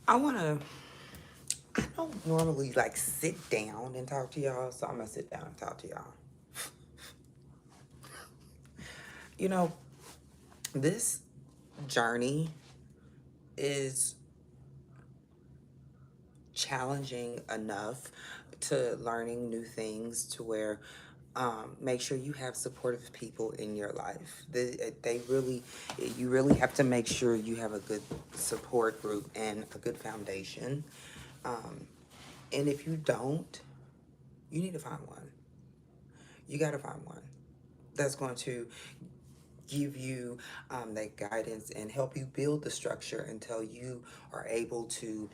I want to, I don't normally like sit down and talk to y'all, so I'm going to sit down and talk to y'all. You know, this journey is challenging enough to learning new things to where make sure you have supportive people in your life. They really, you really have to make sure you have a good support group and a good foundation. Um, and if you don't, you need to find one. You got to find one that's going to give you that guidance and help you build the structure until you are able to,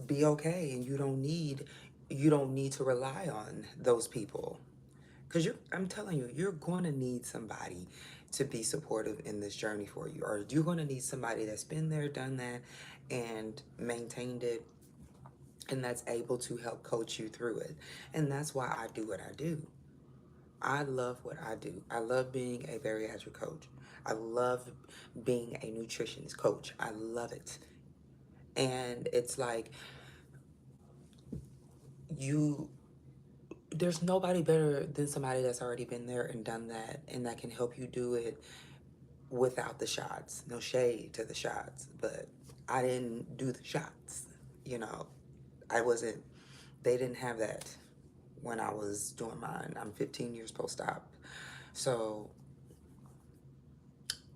be okay, and you don't need to rely on those people. Because I'm telling you, you're going to need somebody to be supportive in this journey for you, or you're going to need somebody that's been there, done that, and maintained it, and that's able to help coach you through it. And that's why I do what I do. I love what I do. I love being a bariatric coach. I love being a nutritionist coach. I love it. And it's like you there's nobody better than somebody that's already been there and done that, and that can help you do it without the shots. No shade to the shots, but I didn't do the shots. You know, I wasn't, they didn't have that when I was doing mine. I'm 15 years post-op. So,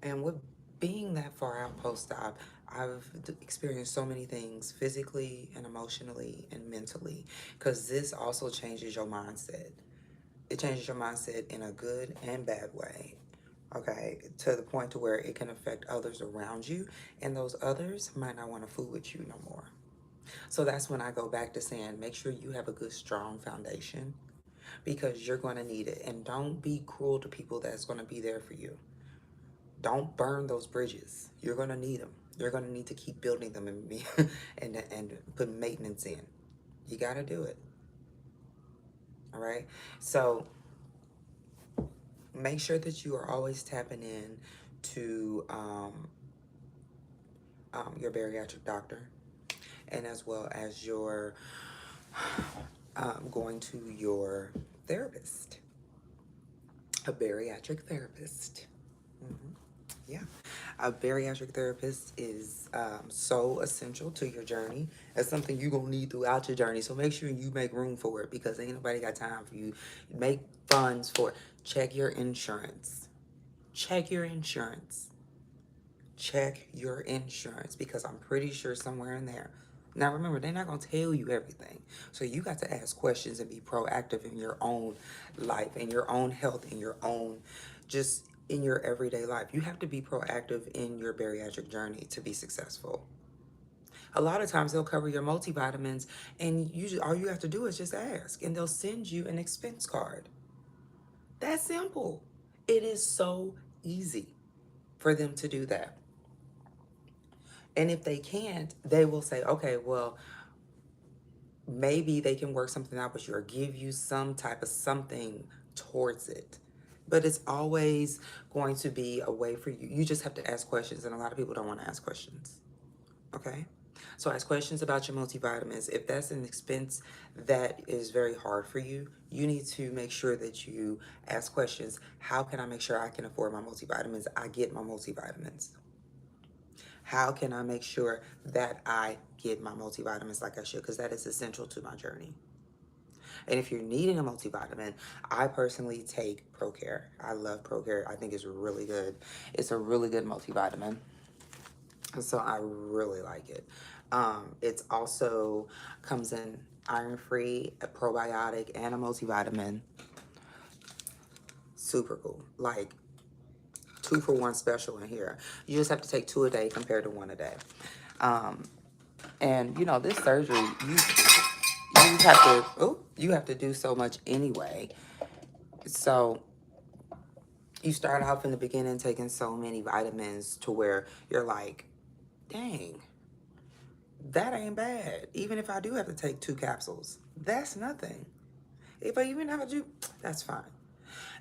and with being that far out post-op, I've experienced so many things physically and emotionally and mentally, because this also changes your mindset. It changes your mindset in a good and bad way. Okay, to the point to where it can affect others around you, and those others might not want to fool with you no more. So that's when I go back to saying, make sure you have a good, strong foundation, because you're going to need it. And don't be cruel to people that's going to be there for you. Don't burn those bridges. You're going to need them. You're going to need to keep building them and and put maintenance in. You got to do it. All right. So make sure that you are always tapping in to your bariatric doctor, and as well as your going to your therapist, a bariatric therapist. Hmm. Yeah, a bariatric therapist is so essential to your journey. It's something you're gonna need throughout your journey. So make sure you make room for it, because ain't nobody got time for you. Make funds for it. Check your insurance. Check your insurance. Check your insurance, because I'm pretty sure somewhere in there. Now remember, they're not going to tell you everything. So you got to ask questions and be proactive in your own life, in your own health, in your own, just in your everyday life. You have to be proactive in your bariatric journey to be successful. A lot of times they'll cover your multivitamins, and usually all you have to do is just ask, and they'll send you an expense card. That's simple. It is so easy for them to do that. And if they can't, they will say, okay, well, maybe they can work something out with you, or give you some type of something towards it. But it's always going to be a way for you. You just have to ask questions, and a lot of people don't want to ask questions. Okay? So ask questions about your multivitamins. If that's an expense that is very hard for you, you need to make sure that you ask questions. How can I make sure I can afford my multivitamins? I get my multivitamins. How can I make sure that I get my multivitamins like I should? Because that is essential to my journey. And if you're needing a multivitamin, I personally take ProCare. I love ProCare. I think it's really good. It's a really good multivitamin. So I really like it. It's also comes in iron-free, a probiotic, and a multivitamin. Super cool. Like 2-for-1 special in here. You just have to take 2 a day compared to 1 a day. Um, and this surgery, you have to do so much anyway. So you start off in the beginning taking so many vitamins to where you're like, dang, that ain't bad. Even if I do have to take 2 capsules, that's nothing. If I even have to do, that's fine.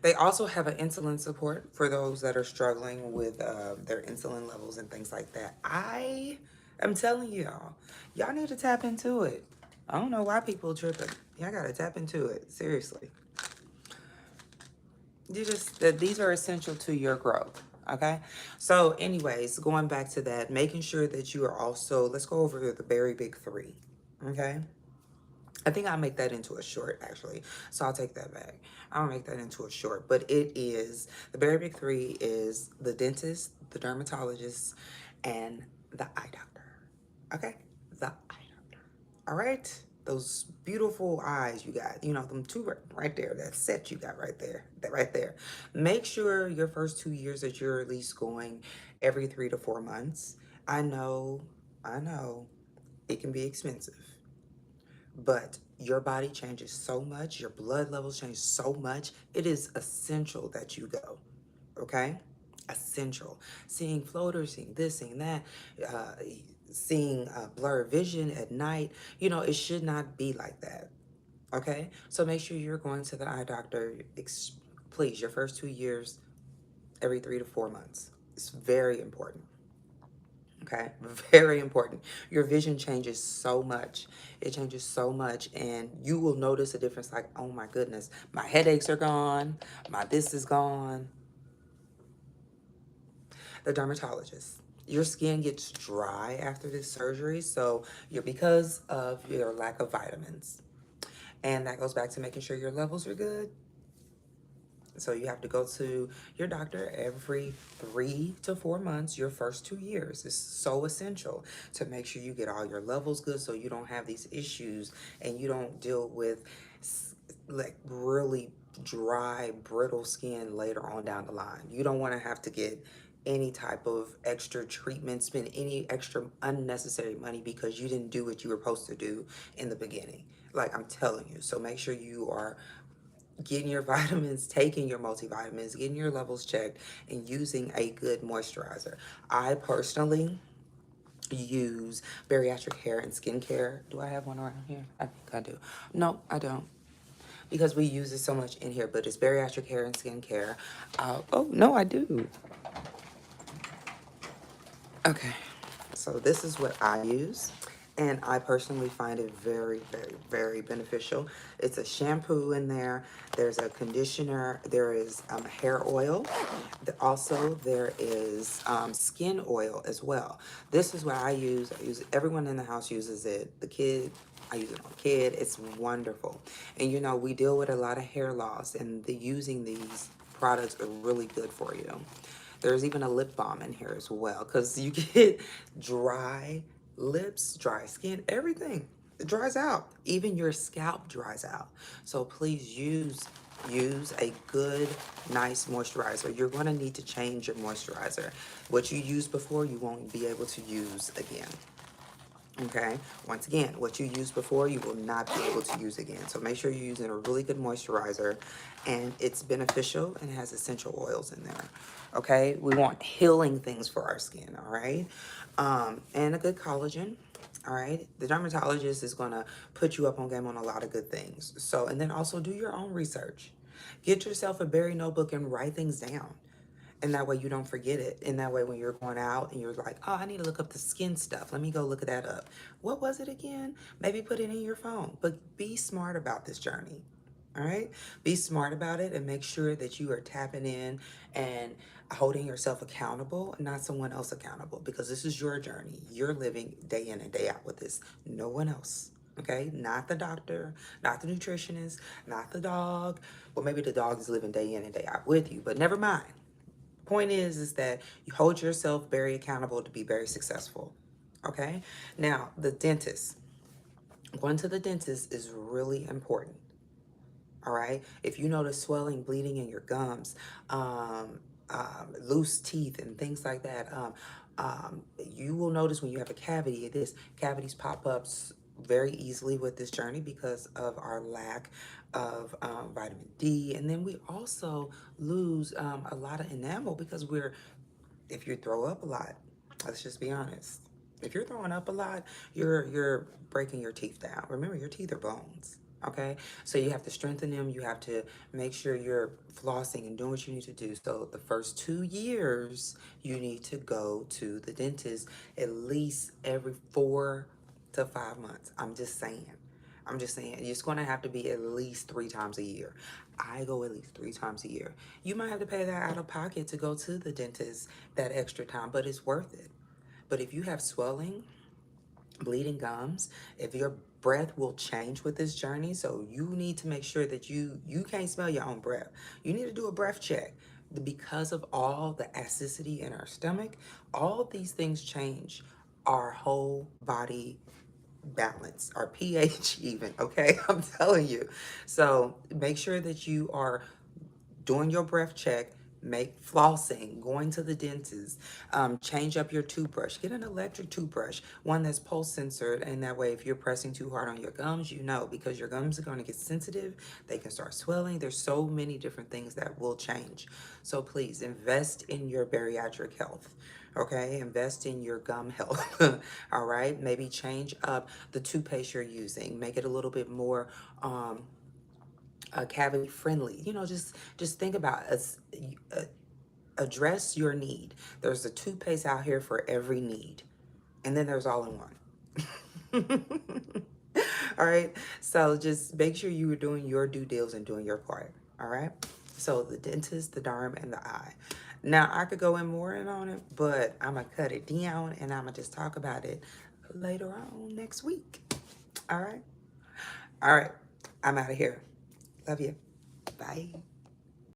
They also have an insulin support for those that are struggling with their insulin levels and things like that. I I'm telling y'all, y'all need to tap into it. I don't know why people tripping. Y'all gotta tap into it. Seriously. You just, these are essential to your growth. Okay. So anyways, going back to that, making sure that you are also, let's go over the very big three. Okay. I think I'll make that into a short, actually. So I'll take that back. I'll make that into a short. But it is, the very big three is the dentist, the dermatologist, and the eye doctor. Okay? The eye doctor. All right? Those beautiful eyes you got, you know, them two right there, that set you got right there, that right there. Make sure your first 2 years that you're at least going every 3 to 4 months. I know, it can be expensive. But your body changes so much, your blood levels change so much. It is essential that you go, okay? Essential. Seeing floaters, seeing this, seeing that, uh, seeing blurred vision at night, you know, it should not be like that, okay? So make sure you're going to the eye doctor, please, your first 2 years, every 3 to 4 months. It's very important. Okay, very important. Your vision changes so much. It changes so much, and you will notice a difference like, oh my goodness, my headaches are gone, my this is gone. The dermatologist. Your skin gets dry after this surgery, so you're because of your lack of vitamins. And that goes back to making sure your levels are good. So you have to go to your doctor every 3 to 4 months, your first 2 years. It's so essential to make sure you get all your levels good so you don't have these issues and you don't deal with like really dry, brittle skin later on down the line. You don't want to have to get any type of extra treatment, spend any extra unnecessary money because you didn't do what you were supposed to do in the beginning. Like I'm telling you. So make sure you are getting your vitamins, taking your multivitamins, getting your levels checked, and using a good moisturizer. I personally use bariatric hair and skincare. Do I have one around here? I think I do. No, I don't. Because we use it so much in here, but it's bariatric hair and skincare. Oh, no, I do. Okay, so this is what I use, and I personally find it very, very, very beneficial. It's a shampoo in there, there's a conditioner, there is hair oil, also there is skin oil as well. This is what I use. Everyone in the house uses it. The kid, I use it on the kid. It's wonderful. And you know, we deal with a lot of hair loss, and using these products are really good for you. There's even a lip balm in here as well because you get dry lips, dry skin, everything. It dries out. Even your scalp dries out. So please use a good, nice moisturizer. You're going to need to change your moisturizer. What you used before, you won't be able to use again. Okay, once again, what you used before, you will not be able to use again. So make sure you're using a really good moisturizer, and it's beneficial and has essential oils in there. Okay, we want healing things for our skin. All right, and a good collagen. All right, the dermatologist is gonna put you up on game on a lot of good things. So, and then also do your own research. Get yourself a berry notebook and write things down. And that way you don't forget it. And that way when you're going out and you're like, oh, I need to look up the skin stuff. Let me go look that up. What was it again? Maybe put it in your phone. But be smart about this journey. All right? Be smart about it and make sure that you are tapping in and holding yourself accountable, not someone else accountable, because this is your journey. You're living day in and day out with this. No one else. Okay? Not the doctor, not the nutritionist, not the dog. Well, maybe the dog is living day in and day out with you, but never mind. Point is that you hold yourself very accountable to be very successful. Okay? Now, the dentist. Going to the dentist is really important. All right? If you notice swelling, bleeding in your gums, loose teeth, and things like that, you will notice when you have a cavity, cavities pop up very easily with this journey because of our lack of vitamin D. And then we also lose a lot of enamel because if you throw up a lot, let's just be honest. If you're throwing up a lot, you're breaking your teeth down. Remember, your teeth are bones. Okay, so you have to strengthen them. You have to make sure you're flossing and doing what you need to do. So the first 2 years, you need to go to the dentist at least every 4 to 5 months. I'm just saying. I'm just saying, it's going to have to be at least 3 times a year. I go at least 3 times a year. You might have to pay that out of pocket to go to the dentist that extra time, but it's worth it. But if you have swelling, bleeding gums, if your breath will change with this journey, so you need to make sure that you can't smell your own breath. You need to do a breath check. Because of all the acidity in our stomach, all these things change our whole body balance, our pH even, okay? I'm telling you. So make sure that you are doing your breath check, make flossing, going to the dentist, change up your toothbrush. Get an electric toothbrush, one that's pulse censored, and that way if you're pressing too hard on your gums, you know, because your gums are going to get sensitive, they can start swelling. There's so many different things that will change. So please invest in your bariatric health. Okay, invest in your gum health. All right, maybe change up the toothpaste you're using, make it a little bit more cavity friendly. You know, just think about us. Address your need. There's a toothpaste out here for every need, and then there's all in one. All right. So just make sure you are doing your due deals and doing your part. All right. So the dentist, the derm, and the eye. Now I could go in more in on it, but I'm gonna cut it down and I'm gonna just talk about it later on next week. All right. All right. I'm out of here. Love you. Bye.